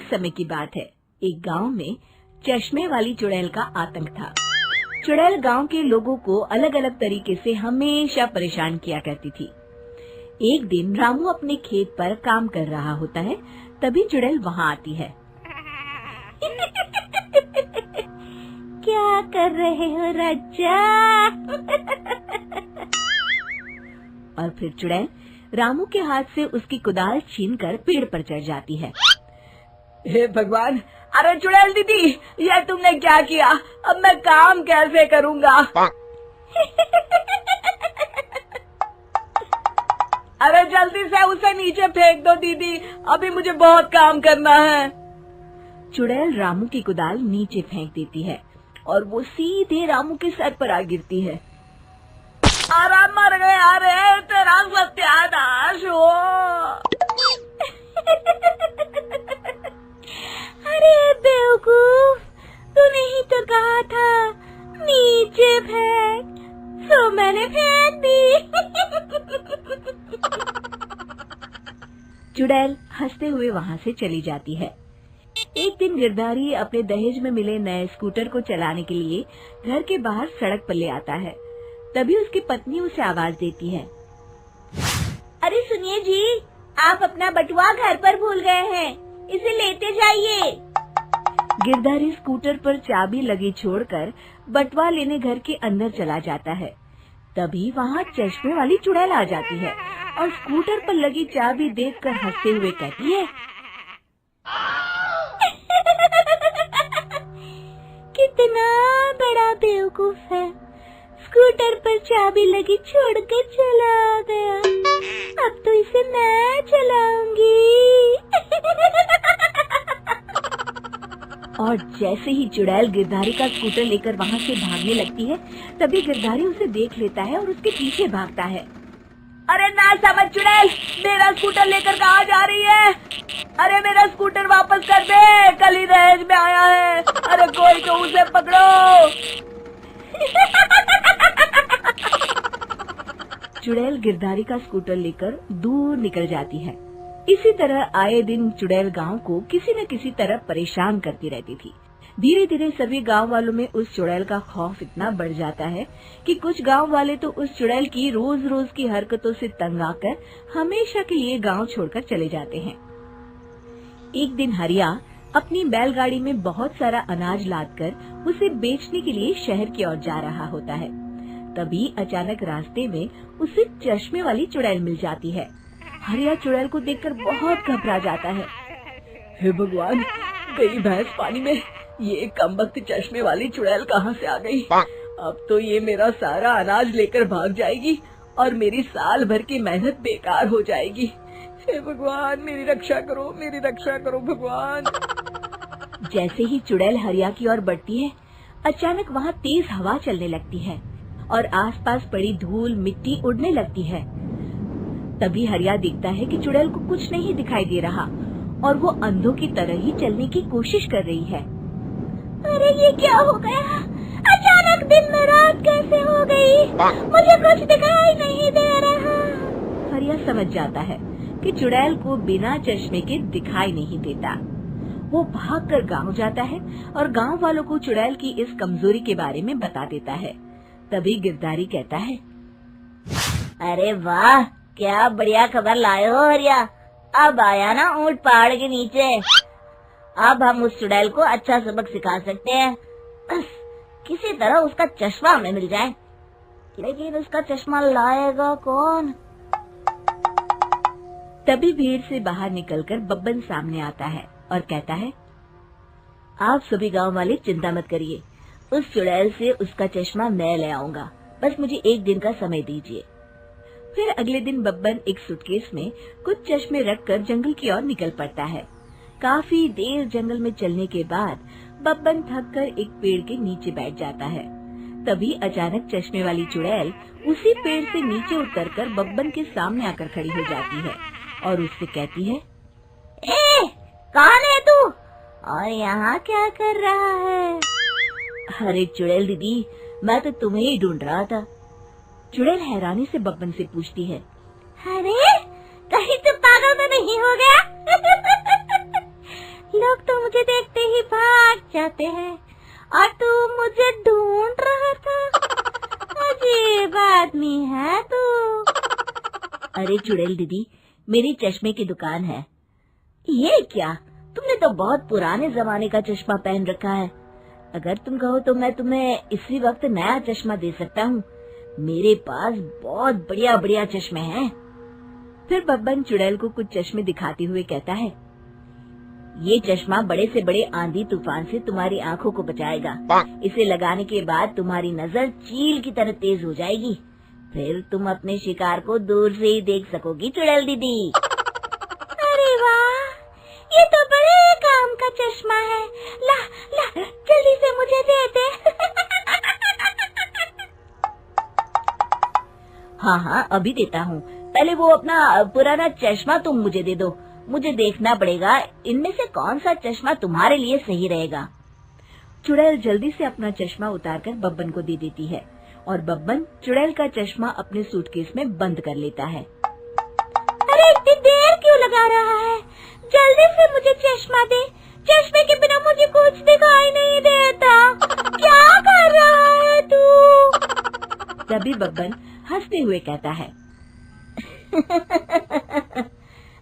समय की बात है। एक गांव में चश्मे वाली चुड़ैल का आतंक था। चुड़ैल गांव के लोगों को अलग अलग तरीके से हमेशा परेशान किया करती थी। एक दिन रामू अपने खेत पर काम कर रहा होता है, तभी चुड़ैल वहाँ आती है। क्या कर रहे हो राजा? और फिर चुड़ैल रामू के हाथ से उसकी कुदाल छीनकर पेड़ पर चढ़ जाती है। हे भगवान, अरे चुड़ैल दीदी, ये तुमने क्या किया? अब मैं काम कैसे करूँगा? अरे जल्दी से उसे नीचे फेंक दो दीदी, अभी मुझे बहुत काम करना है। चुड़ैल रामू की कुदाल नीचे फेंक देती है और वो सीधे रामू के सर पर आ गिरती है। अरे मर गया रे, तेरा सत्यानाश हो। अरे बेवकूफ, तूने ही तो कहा था नीचे फेंक, तो मैंने फेंक दी। चुड़ैल हंसते हुए वहाँ से चली जाती है। एक दिन गिरधारी अपने दहेज में मिले नए स्कूटर को चलाने के लिए घर के बाहर सड़क पर ले आता है। तभी उसकी पत्नी उसे आवाज देती है। अरे सुनिए जी, आप अपना बटुआ घर पर भूल गए हैं, इसे लेते जाइए। गिरधारी स्कूटर पर चाबी लगी छोड़कर बटुआ लेने घर के अंदर चला जाता है। तभी वहाँ चश्मे वाली चुड़ैल आ जाती है और स्कूटर पर लगी चाबी देखकर हंसते हुए कहती है, कितना बड़ा बेवकूफ है, स्कूटर पर चाबी लगी छोड़कर चला गया, अब तो इसे मैं चलाऊंगी। और जैसे ही चुड़ैल गिरधारी का स्कूटर लेकर वहाँ से भागने लगती है, तभी गिरधारी उसे देख लेता है और उसके पीछे भागता है। अरे ना समझ चुड़ैल, मेरा स्कूटर लेकर कहाँ जा रही है? अरे मेरा स्कूटर वापस कर दे, कल ही दहेज में आया है। अरे कोई तो उसे पकड़ो। चुड़ैल गिरधारी का स्कूटर लेकर दूर निकल जाती है। इसी तरह आए दिन चुड़ैल गांव को किसी न किसी तरह परेशान करती रहती थी। धीरे धीरे सभी गांव वालों में उस चुड़ैल का खौफ इतना बढ़ जाता है कि कुछ गांव वाले तो उस चुड़ैल की रोज रोज की हरकतों से तंग आकर हमेशा के लिए गांव छोड़कर चले जाते हैं। एक दिन हरिया अपनी बैलगाड़ी में बहुत सारा अनाज लादकर उसे बेचने के लिए शहर की ओर जा रहा होता है। तभी अचानक रास्ते में उसे चश्मे वाली चुड़ैल मिल जाती है। हरिया चुड़ैल को देखकर बहुत घबरा जाता है। हे भगवान, गई भैंस पानी में, ये कमबख्त चश्मे वाली चुड़ैल कहाँ से आ गई? अब तो ये मेरा सारा अनाज लेकर भाग जाएगी और मेरी साल भर की मेहनत बेकार हो जाएगी। हे भगवान, मेरी रक्षा करो, मेरी रक्षा करो भगवान। जैसे ही चुड़ैल हरिया की ओर बढ़ती है, अचानक वहाँ तेज हवा चलने लगती है और आसपास पड़ी धूल मिट्टी उड़ने लगती है। तभी हरिया देखता है कि चुड़ैल को कुछ नहीं दिखाई दे रहा और वो अंधों की तरह ही चलने की कोशिश कर रही है। अरे ये क्या हो गया? अचानक दिन में रात कैसे हो गई? मुझे कुछ दिखाई नहीं दे रहा। हरिया समझ जाता है कि चुड़ैल को बिना चश्मे के दिखाई नहीं देता। वो भागकर गांव जाता है और गांव वालों को चुड़ैल की इस कमजोरी के बारे में बता देता है। तभी गिरधारी कहता है, अरे वाह, क्या बढ़िया खबर लाए हो हरिया। अब आया ना ऊंट पहाड़ के नीचे। अब हम उस चुड़ैल को अच्छा सबक सिखा सकते हैं। किसी तरह उसका चश्मा हमें मिल जाए, लेकिन उसका चश्मा लाएगा कौन? तभी भीड़ से बाहर निकलकर बब्बन सामने आता है और कहता है, आप सभी गांव वाले चिंता मत करिए, उस चुड़ैल से उसका चश्मा मैं ले आऊंगा, बस मुझे एक दिन का समय दीजिए। फिर अगले दिन बब्बन एक सूटकेस में कुछ चश्मे रखकर जंगल की ओर निकल पड़ता है। काफी देर जंगल में चलने के बाद बब्बन थककर एक पेड़ के नीचे बैठ जाता है। तभी अचानक चश्मे वाली चुड़ैल उसी पेड़ से नीचे उतरकर बब्बन के सामने आकर खड़ी हो जाती है और उससे कहती है, ए, कौन है तू और यहाँ क्या कर रहा है? अरे चुड़ैल दीदी, मैं तो तुम्हें ही ढूंढ रहा था। चुड़ैल हैरानी से बब्बन से पूछती है, अरे कहीं तो पागल तो नहीं हो गया? लोग तो मुझे देखते ही भाग जाते हैं और तू मुझे ढूंढ रहा था। अजीब आदमी है तू। अरे चुड़ैल दीदी, मेरी चश्मे की दुकान है। ये क्या, तुमने तो बहुत पुराने जमाने का चश्मा पहन रखा है। अगर तुम कहो तो मैं तुम्हें इसी वक्त नया चश्मा दे सकता हूँ। मेरे पास बहुत बढ़िया बढ़िया चश्मे हैं। फिर बब्बन चुड़ैल को कुछ चश्मे दिखाते हुए कहता है, ये चश्मा बड़े से बड़े आंधी तूफान से तुम्हारी आंखों को बचाएगा। इसे लगाने के बाद तुम्हारी नजर चील की तरह तेज हो जाएगी। फिर तुम अपने शिकार को दूर से ही देख सकोगी चुड़ैल दीदी। अरे वाह, ये तो बड़े काम का चश्मा है। ला ला, जल्दी से मुझे दे दे। हाँ हाँ, अभी देता हूँ। पहले वो अपना पुराना चश्मा तुम मुझे दे दो। मुझे देखना पड़ेगा इनमें से कौन सा चश्मा तुम्हारे लिए सही रहेगा। चुड़ैल जल्दी से अपना चश्मा उतारकर बब्बन को दे देती है और बब्बन चुड़ैल का चश्मा अपने सूटकेस में बंद कर लेता है। अरे इतनी देर क्यों लगा रहा है? जल्दी से मुझे चश्मा दे। चश्मे के बिना मुझे कुछ दिखाई नहीं देता। क्या कर रहा है तू? तभी बब्बन हंसते हुए कहता है,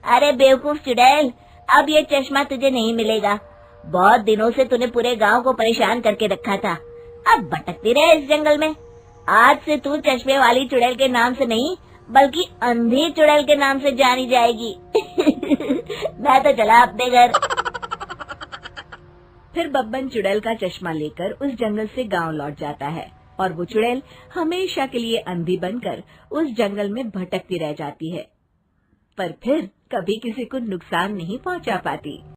अरे बेवकूफ चुड़ैल, अब ये चश्मा तुझे नहीं मिलेगा। बहुत दिनों से तूने पूरे गांव को परेशान करके रखा था। अब भटकती रहे इस जंगल में। आज से तू चश्मे वाली चुड़ैल के नाम से नहीं, बल्कि अंधी चुड़ैल के नाम से जानी जाएगी। मैं तो चला अपने घर। फिर बब्बन चुड़ैल का चश्मा लेकर उस जंगल से गांव लौट जाता है और वो चुड़ैल हमेशा के लिए अंधी बनकर उस जंगल में भटकती रह जाती है, पर फिर कभी किसी को नुकसान नहीं पहुंचा पाती।